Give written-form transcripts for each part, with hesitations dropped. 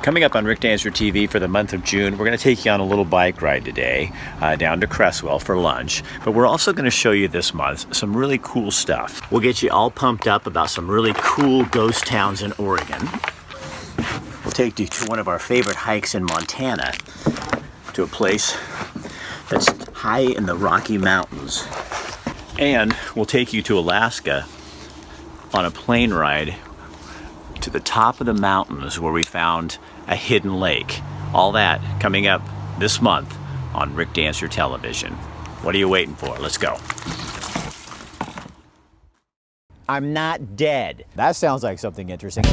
Coming up on RDTV for the month of June, we're going to take you on a little bike ride today down to Cresswell for lunch. But we're also going to show you this month some really cool stuff. We'll get you all pumped up about some really cool ghost towns in Oregon. We'll take you to one of our favorite hikes in Montana, to a place that's high in the Rocky Mountains. And we'll take you to Alaska on a plane ride to the top of the mountains where we found a hidden lake. All that coming up this month on Rick Dancer Television. What are you waiting for? Let's go. I'm not dead. That sounds like something interesting.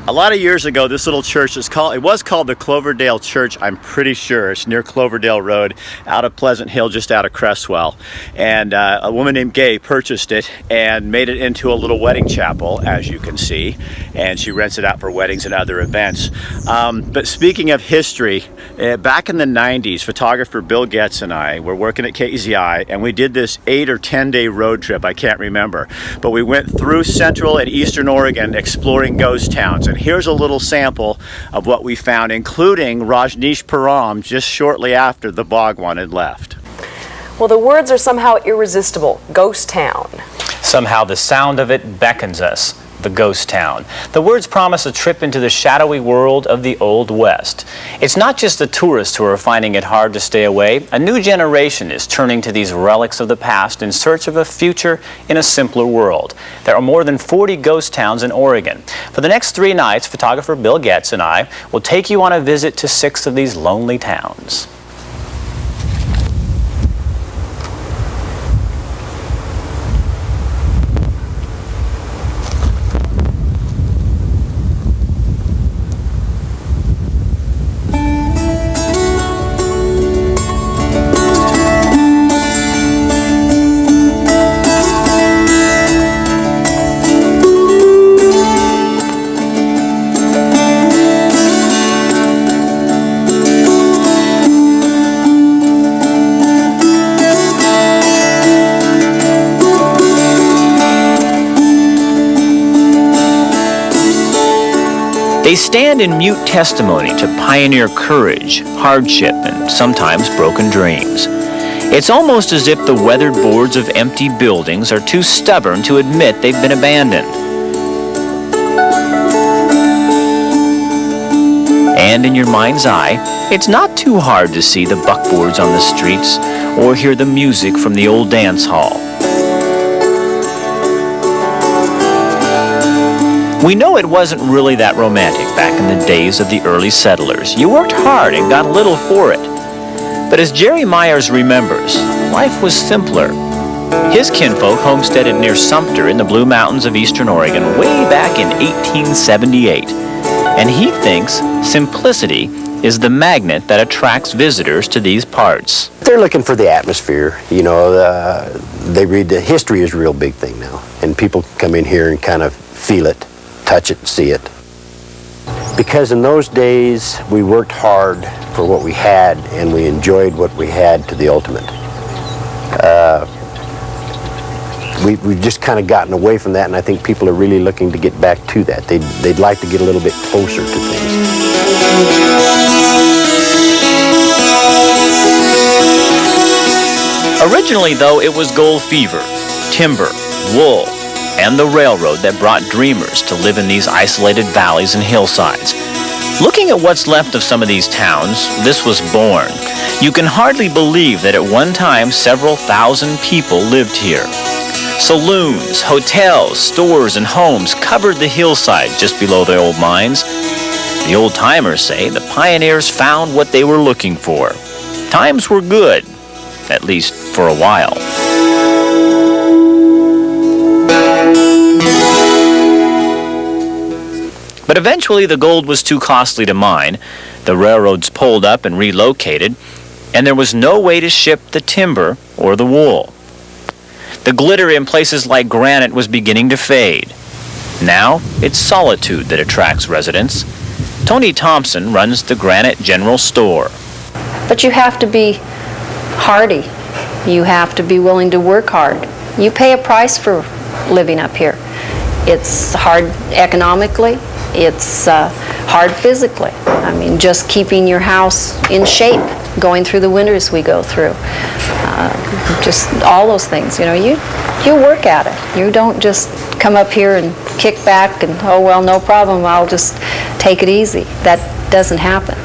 A lot of years ago, this little church was called the Cloverdale Church, I'm pretty sure. It's near Cloverdale Road, out of Pleasant Hill, just out of Cresswell. And a woman named Gay purchased it and made it into a little wedding chapel, as you can see. And she rents it out for weddings and other events. But speaking of history, back in the 90s, photographer Bill Getz and I were working at KZI, and we did this 8 or 10 day road trip, I can't remember. But we went through central and eastern Oregon exploring ghost towns. And here's a little sample of what we found, including Rashneeshpuram just shortly after the Bhagwan had left. Well, the words are somehow irresistible. Ghost town. Somehow the sound of it beckons us. The ghost town. The words promise a trip into the shadowy world of the Old West. It's not just the tourists who are finding it hard to stay away. A new generation is turning to these relics of the past in search of a future in a simpler world. There are more than 40 ghost towns in Oregon. For the next 3 nights, photographer Bill Getz and I will take you on a visit to 6 of these lonely towns. They stand in mute testimony to pioneer courage, hardship, and sometimes broken dreams. It's almost as if the weathered boards of empty buildings are too stubborn to admit they've been abandoned. And in your mind's eye, it's not too hard to see the buckboards on the streets or hear the music from the old dance hall. We know it wasn't really that romantic back in the days of the early settlers. You worked hard and got little for it. But as Jerry Myers remembers, life was simpler. His kinfolk homesteaded near Sumter in the Blue Mountains of eastern Oregon way back in 1878. And he thinks simplicity is the magnet that attracts visitors to these parts. They're looking for the atmosphere. You know, they read the history is a real big thing now. And people come in here and kind of feel it, touch it, see it. Because in those days, we worked hard for what we had, and we enjoyed what we had to the ultimate. We've just kind of gotten away from that, and I think people are really looking to get back to that. They'd like to get a little bit closer to things. Originally, though, it was gold fever, timber, wool, and the railroad that brought dreamers to live in these isolated valleys and hillsides. Looking at what's left of some of these towns, this was born. You can hardly believe that at one time several thousand people lived here. Saloons, hotels, stores, and homes covered the hillside just below the old mines. The old-timers say the pioneers found what they were looking for. Times were good, at least for a while. But eventually the gold was too costly to mine, the railroads pulled up and relocated, and there was no way to ship the timber or the wool. The glitter in places like granite was beginning to fade. Now, it's solitude that attracts residents. Tony Thompson runs the Granite General Store. But you have to be hardy. You have to be willing to work hard. You pay a price for living up here. It's hard economically. It's hard physically. I mean, just keeping your house in shape, going through the winters we go through. Just all those things, you know, you work at it. You don't just come up here and kick back and, oh, well, no problem, I'll just take it easy. That doesn't happen.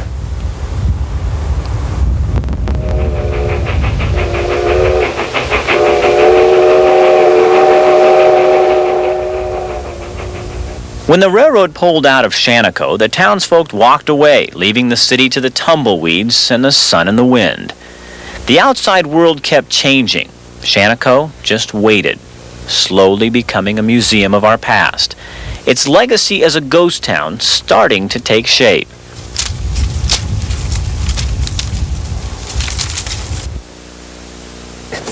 When the railroad pulled out of Shaniko, the townsfolk walked away, leaving the city to the tumbleweeds and the sun and the wind. The outside world kept changing. Shaniko just waited, slowly becoming a museum of our past, its legacy as a ghost town starting to take shape.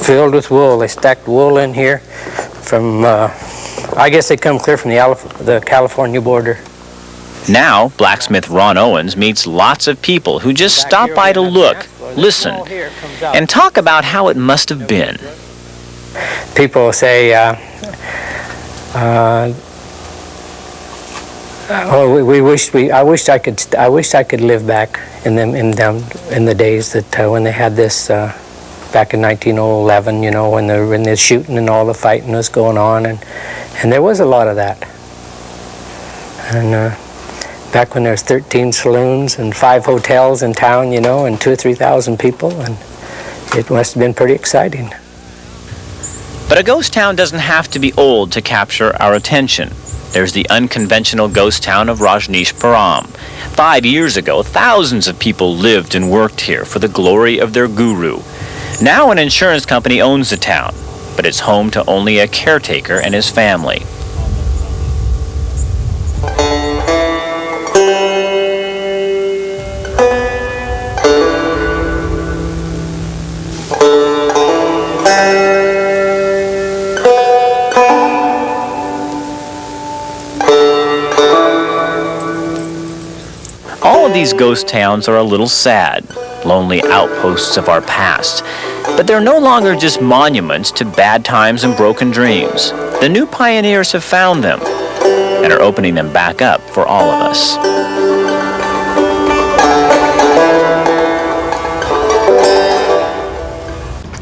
Filled with wool. They stacked wool in here from, I guess they come clear from the California border. Now, blacksmith Ron Owens meets lots of people who just stop by to look, listen, and talk about how it must have been. People say, I wish I could live back in the days that when they had this back in 1911, you know, when the shooting and all the fighting was going on, and there was a lot of that. And back when there was 13 saloons and 5 hotels in town, you know, and 2,000 or 3,000 people, and it must have been pretty exciting. But a ghost town doesn't have to be old to capture our attention. There's the unconventional ghost town of Rashneeshpuram. 5 years ago, thousands of people lived and worked here for the glory of their guru. Now an insurance company owns the town, but it's home to only a caretaker and his family. All of these ghost towns are a little sad, lonely outposts of our past. But they're no longer just monuments to bad times and broken dreams. The new pioneers have found them and are opening them back up for all of us.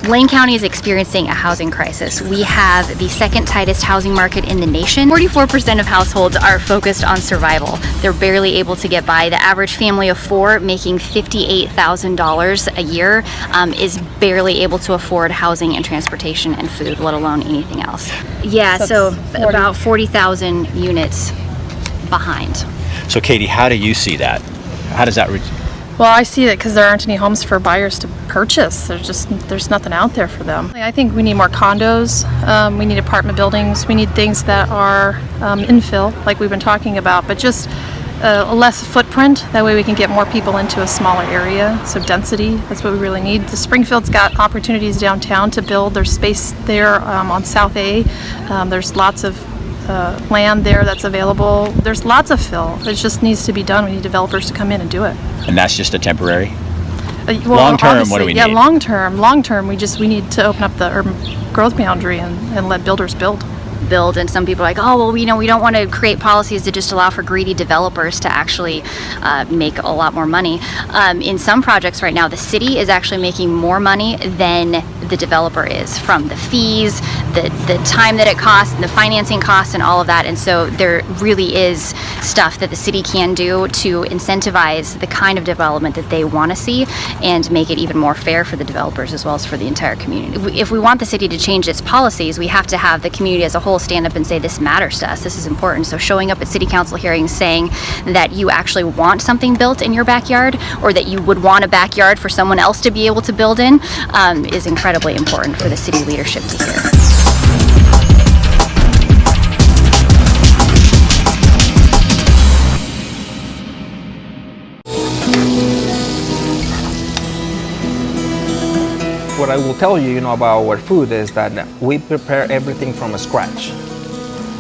Lane County is experiencing a housing crisis. We have the second tightest housing market in the nation. 44% of households are focused on survival. They're barely able to get by. The average family of 4 making $58,000 a year is barely able to afford housing and transportation and food, let alone anything else. Yeah, so about 40,000 units behind. So Katie, how do you see that? How does that reach? Well, I see that because there aren't any homes for buyers to purchase. There's nothing out there for them. I think we need more condos. We need apartment buildings. We need things that are infill, like we've been talking about, but just a less footprint. That way we can get more people into a smaller area. So density, that's what we really need. The Springfield's got opportunities downtown to build. There's space there on South A. There's lots of land there that's available. There's lots of fill. It just needs to be done. We need developers to come in and do it. And that's just a temporary? Well, long term, what do we need? Yeah, long term, we need to open up the urban growth boundary and let builders build. And some people are like, oh, well, we don't want to create policies that just allow for greedy developers to actually make a lot more money. In some projects right now, the city is actually making more money than the developer is from the fees, the time that it costs, and the financing costs, and all of that. And so there really is stuff that the city can do to incentivize the kind of development that they want to see and make it even more fair for the developers as well as for the entire community. If we want the city to change its policies, we have to have the community as a whole stand up and say, this matters to us, this is important. So showing up at city council hearings saying that you actually want something built in your backyard, or that you would want a backyard for someone else to be able to build in, is incredibly important for the city leadership to hear. I will tell you, about our food is that we prepare everything from scratch.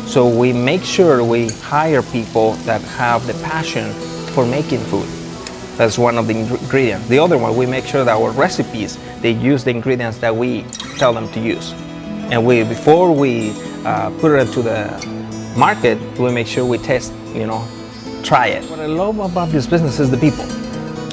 So we make sure we hire people that have the passion for making food. That's one of the ingredients. The other one, we make sure that our recipes, they use the ingredients that we tell them to use. And before we put it into the market, we make sure we test, try it. What I love about this business is the people.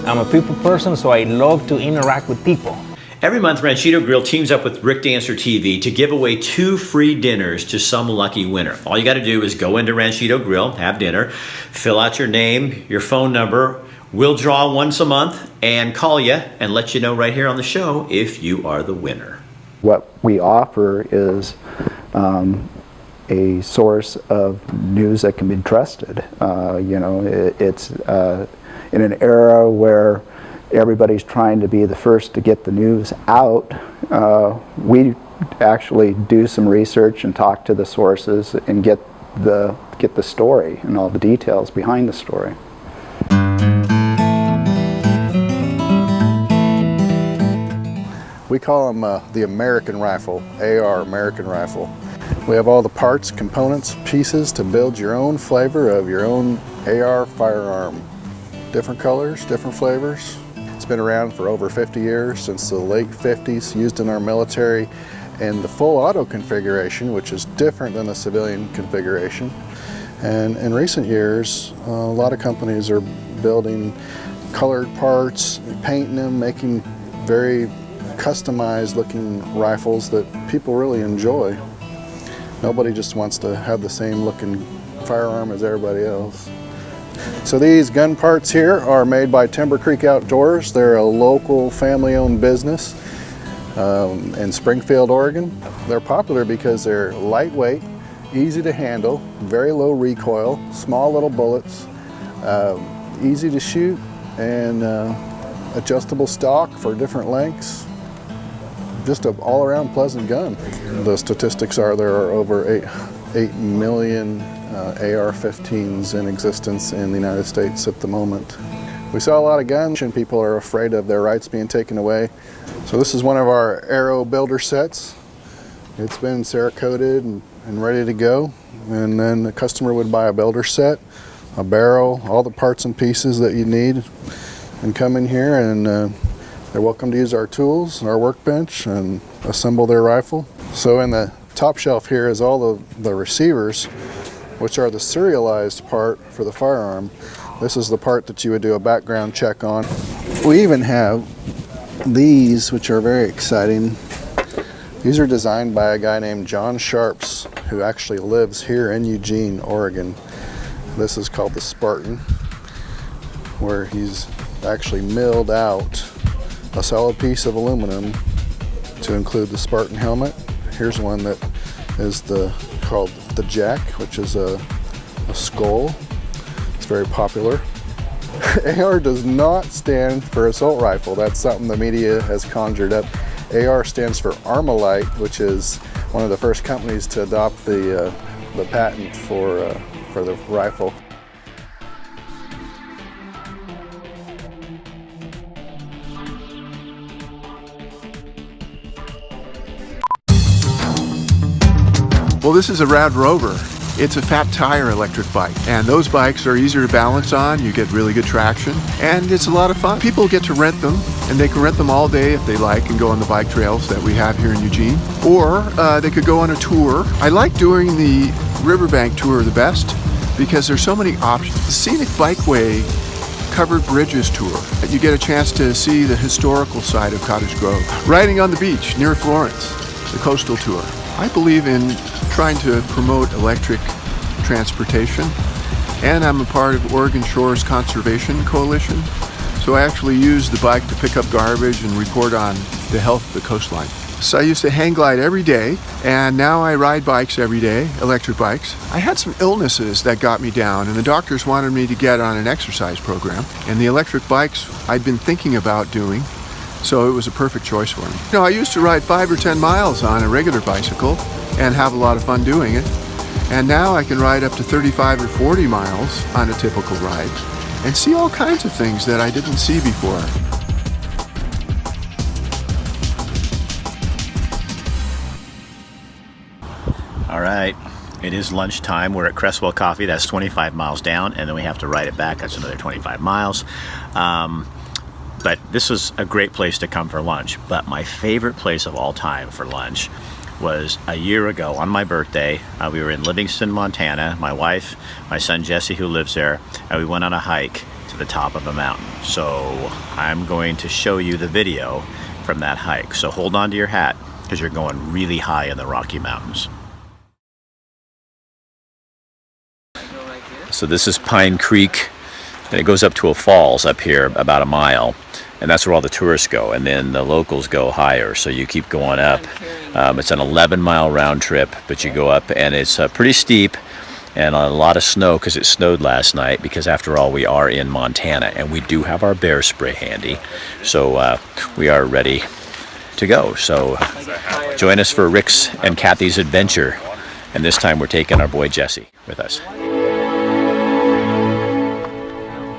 I'm a people person, so I love to interact with people. Every month, Ranchito Grill teams up with Rick Dancer TV to give away 2 free dinners to some lucky winner. All you got to do is go into Ranchito Grill, have dinner, fill out your name, your phone number. We'll draw once a month and call you and let you know right here on the show if you are the winner. What we offer is a source of news that can be trusted. It's in an era where everybody's trying to be the first to get the news out. We actually do some research and talk to the sources and get the story and all the details behind the story. We call them the American Rifle, AR, American Rifle. We have all the parts, components, pieces to build your own flavor of your own AR firearm. Different colors, different flavors. It's been around for over 50 years, since the late 50s, used in our military in the full auto configuration, which is different than the civilian configuration. And in recent years, a lot of companies are building colored parts, painting them, making very customized looking rifles that people really enjoy. Nobody just wants to have the same looking firearm as everybody else. So these gun parts here are made by Timber Creek Outdoors. They're a local family-owned business in Springfield, Oregon. They're popular because they're lightweight, easy to handle, very low recoil, small little bullets, easy to shoot, and adjustable stock for different lengths. Just an all-around pleasant gun. The statistics are there are over 8 million AR-15s in existence in the United States at the moment. We sell a lot of guns and people are afraid of their rights being taken away. So this is one of our arrow builder sets. It's been Cerakoted and ready to go. And then the customer would buy a builder set, a barrel, all the parts and pieces that you need, and come in here and they're welcome to use our tools, our workbench, and assemble their rifle. So in the top shelf here is all the receivers, which are the serialized part for the firearm. This is the part that you would do a background check on. We even have these, which are very exciting. These are designed by a guy named John Sharps, who actually lives here in Eugene, Oregon. This is called the Spartan, where he's actually milled out a solid piece of aluminum to include the Spartan helmet. Here's one that is called the Jack, which is a skull. It's very popular. AR does not stand for assault rifle. That's something the media has conjured up. AR stands for Armalite, which is one of the first companies to adopt the patent for the rifle. Well, this is a Rad Rover. It's a fat tire electric bike, and those bikes are easier to balance on. You get really good traction, and it's a lot of fun. People get to rent them, and they can rent them all day if they like and go on the bike trails that we have here in Eugene, or they could go on a tour. I like doing the Riverbank tour the best because there's so many options. The Scenic Bikeway Covered Bridges tour. You get a chance to see the historical side of Cottage Grove. Riding on the beach near Florence, the coastal tour. I believe in trying to promote electric transportation, and I'm a part of Oregon Shores Conservation Coalition, so I actually use the bike to pick up garbage and report on the health of the coastline. So I used to hang glide every day, and now I ride bikes every day, electric bikes. I had some illnesses that got me down, and the doctors wanted me to get on an exercise program, and the electric bikes I'd been thinking about doing, so it was a perfect choice for me. You know, I used to ride 5 or 10 miles on a regular bicycle and have a lot of fun doing it. And now I can ride up to 35 or 40 miles on a typical ride and see all kinds of things that I didn't see before. All right, it is lunchtime. We're at Cresswell Coffee. That's 25 miles down, and then we have to ride it back. That's another 25 miles. But this was a great place to come for lunch. But my favorite place of all time for lunch was a year ago on my birthday. We were in Livingston, Montana. My wife, my son Jesse, who lives there, and we went on a hike to the top of a mountain. So I'm going to show you the video from that hike. So hold on to your hat, because you're going really high in the Rocky Mountains. So this is Pine Creek, and it goes up to a falls up here about a mile, and that's where all the tourists go, and then the locals go higher, so you keep going up. It's an 11-mile round trip, but you go up, and it's pretty steep, and a lot of snow because it snowed last night, because after all, we are in Montana, and we do have our bear spray handy, so we are ready to go. So join us for Rick's and Kathy's adventure, and this time we're taking our boy Jesse with us.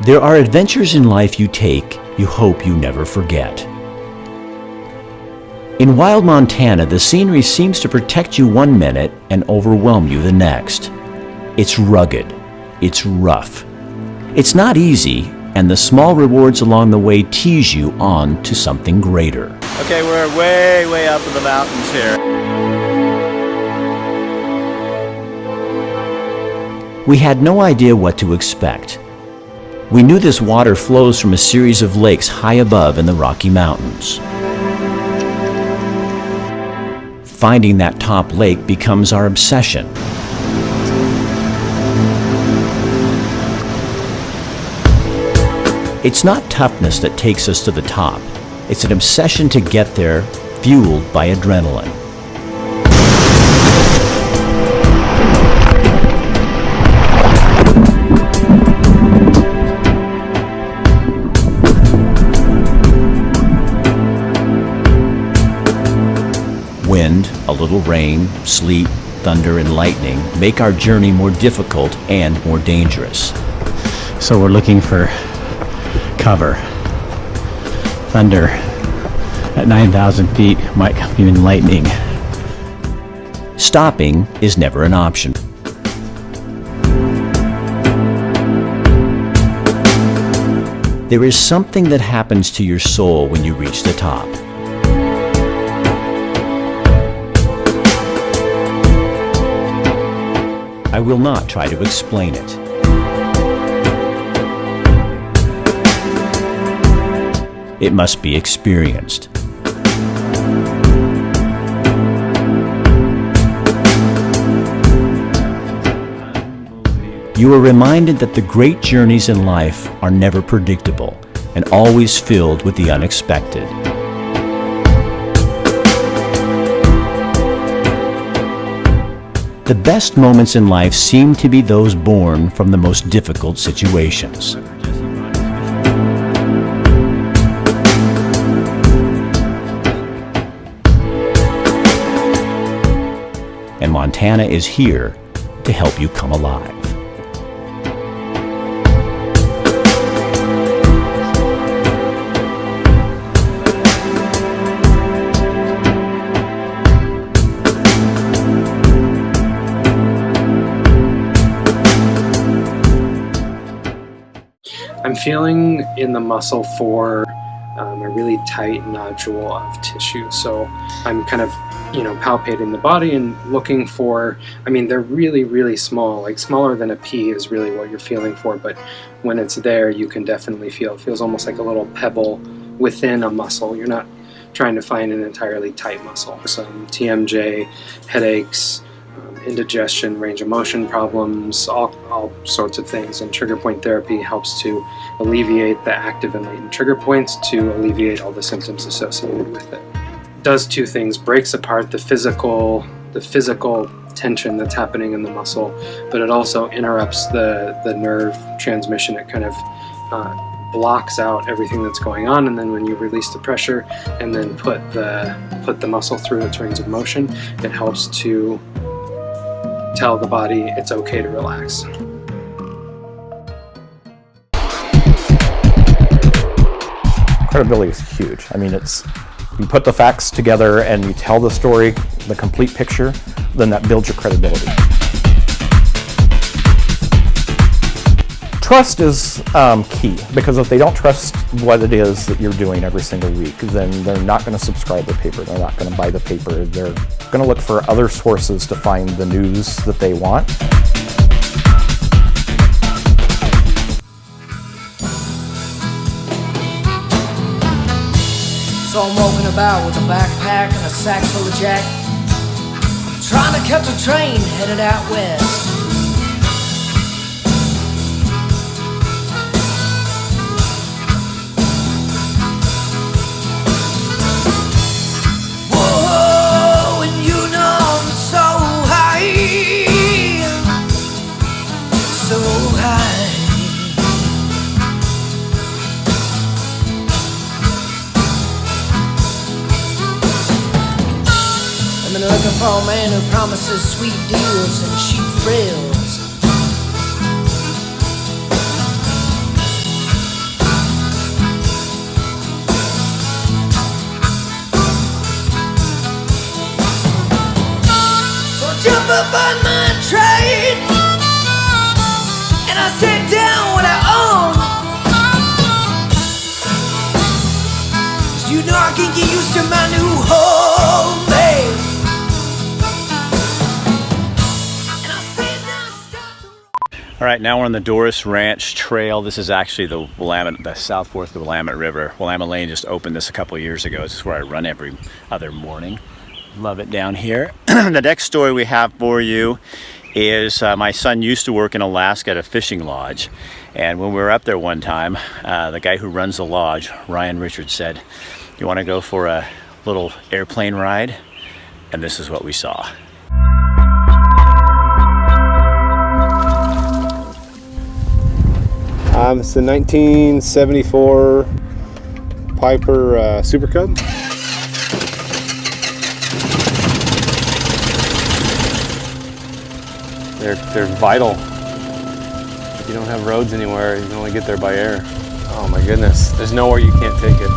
There are adventures in life you take, you hope you never forget. In wild Montana, the scenery seems to protect you one minute and overwhelm you the next. It's rugged, it's rough. It's not easy, and the small rewards along the way tease you on to something greater. Okay, we're way up in the mountains here. We had no idea what to expect. We knew this water flows from a series of lakes high above in the Rocky Mountains. Finding that top lake becomes our obsession. It's not toughness that takes us to the top. It's an obsession to get there, fueled by adrenaline. Wind, a little rain, sleet, thunder, and lightning make our journey more difficult and more dangerous. So we're looking for cover. Thunder at 9,000 feet, might come even lightning. Stopping is never an option. There is something that happens to your soul when you reach the top. I will not try to explain it. It must be experienced. You are reminded that the great journeys in life are never predictable and always filled with the unexpected. The best moments in life seem to be those born from the most difficult situations. And Montana is here to help you come alive. I'm feeling in the muscle for a really tight nodule of tissue. So I'm kind of, palpating the body and looking for, they're really, really small, like smaller than a pea is really what you're feeling for. But when it's there, you can definitely feel, it feels almost like a little pebble within a muscle. You're not trying to find an entirely tight muscle. Some TMJ, headaches, indigestion, range of motion problems, all sorts of things, and trigger point therapy helps to alleviate the active and latent trigger points to alleviate all the symptoms associated with it. It does two things: breaks apart the physical tension that's happening in the muscle, but it also interrupts the nerve transmission. It kind of blocks out everything that's going on, and then when you release the pressure and then put the muscle through its range of motion, it helps to tell the body it's okay to relax. Credibility is huge. It's you put the facts together and you tell the story, the complete picture, then that builds your credibility. Trust is key, because if they don't trust what it is that you're doing every single week, then they're not going to subscribe to the paper, they're not going to buy the paper, they're going to look for other sources to find the news that they want. So I'm walking about with a backpack and a sack full of jack, trying to catch a train headed out west. Whoa, and you know I'm so high, so high. I've been looking for a man who promises sweet deals and cheap thrills. So I jump up on my train and I sit down when I own. 'Cause you know I can get used to my new home, babe. All right, now we're on the Doris Ranch Trail. This is actually the Willamette, the South Fork of the Willamette River. Willamette Lane just opened this a couple of years ago. This is where I run every other morning. Love it down here. The next story we have for you is my son used to work in Alaska at a fishing lodge. And when we were up there one time, the guy who runs the lodge, Ryan Richards, said, "You want to go for a little airplane ride?" And this is what we saw. It's a 1974 Piper Super Cub. They're vital. If you don't have roads anywhere, you can only get there by air. Oh my goodness, there's nowhere you can't take it.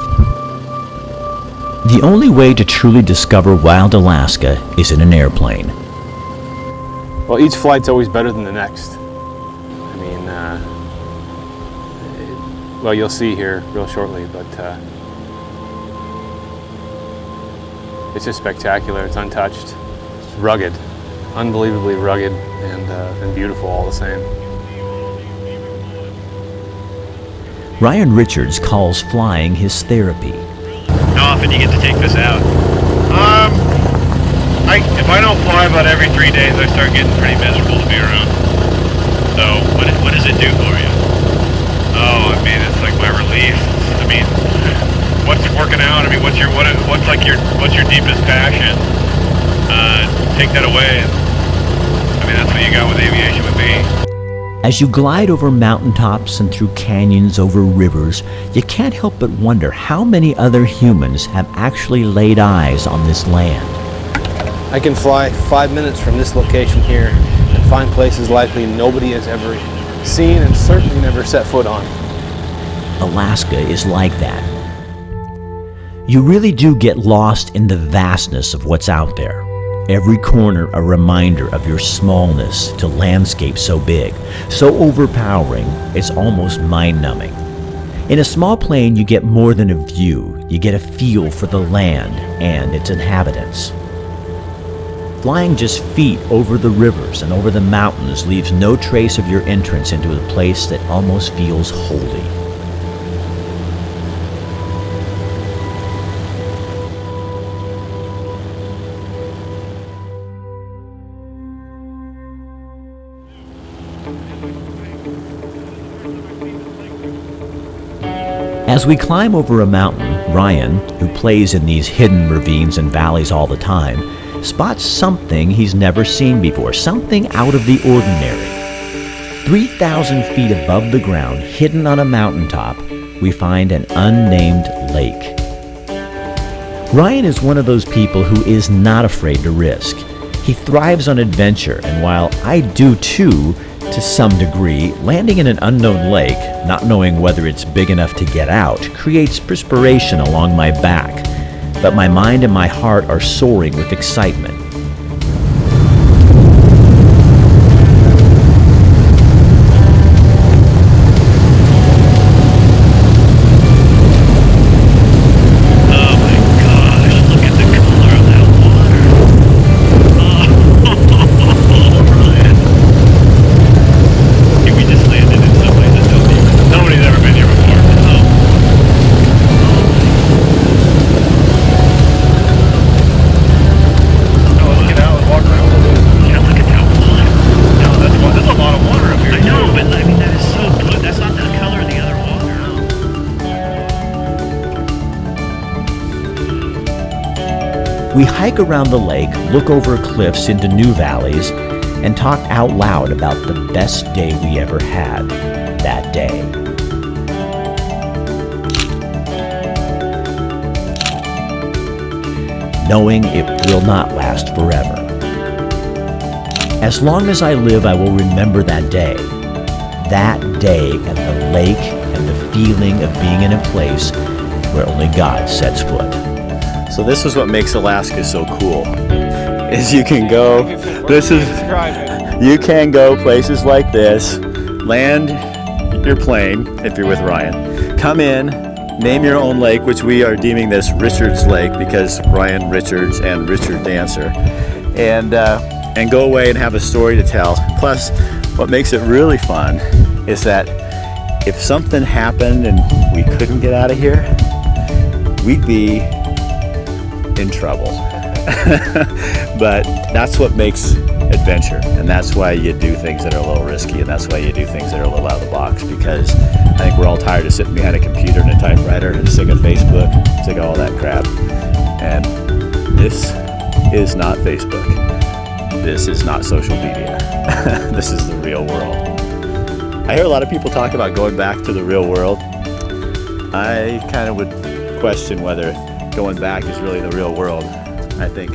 The only way to truly discover wild Alaska is in an airplane. Well, each flight's always better than the next. I mean, well, you'll see here real shortly, but it's just spectacular. It's untouched. It's rugged, unbelievably rugged, and beautiful all the same. Ryan Richards calls flying his therapy. How often do you get to take this out? If I don't fly about every 3 days, I start getting pretty miserable to be around. So, what does it do for you? Oh, I mean, it's like my relief. I mean, what's working out? I mean, what's your deepest passion? Take that away. I mean, that's what you got with aviation with me. As you glide over mountaintops and through canyons, over rivers, you can't help but wonder how many other humans have actually laid eyes on this land. I can fly 5 minutes from this location here and find places likely nobody has ever seen and certainly never set foot on. Alaska is like that. You really do get lost in the vastness of what's out there. Every corner a reminder of your smallness to landscapes so big, so overpowering, it's almost mind-numbing. In a small plane, you get more than a view. You get a feel for the land and its inhabitants. Flying just feet over the rivers and over the mountains leaves no trace of your entrance into a place that almost feels holy. As we climb over a mountain, Ryan, who plays in these hidden ravines and valleys all the time, spots something he's never seen before, something out of the ordinary. 3,000 feet above the ground, hidden on a mountaintop, we find an unnamed lake. Ryan is one of those people who is not afraid to risk. He thrives on adventure, and while I do too, to some degree, landing in an unknown lake, not knowing whether it's big enough to get out, creates perspiration along my back. But my mind and my heart are soaring with excitement. We hike around the lake, look over cliffs into new valleys, and talk out loud about the best day we ever had that day. Knowing it will not last forever. As long as I live, I will remember that day. That day at the lake and the feeling of being in a place where only God sets foot. So this is what makes Alaska so cool, is you can go, you can go places like this, land your plane, if you're with Ryan, come in, name your own lake, which we are deeming this Richards Lake because Ryan Richards and Richard Dancer, and go away and have a story to tell. Plus, what makes it really fun is that if something happened and we couldn't get out of here, we'd be in trouble. But that's what makes adventure, and that's why you do things that are a little risky, and that's why you do things that are a little out of the box, because I think we're all tired of sitting behind a computer and a typewriter and sick of Facebook, sick of all that crap. And this is not Facebook. This is not social media. This is the real world. I hear a lot of people talk about going back to the real world. I kind of would question whether going back is really the real world. I think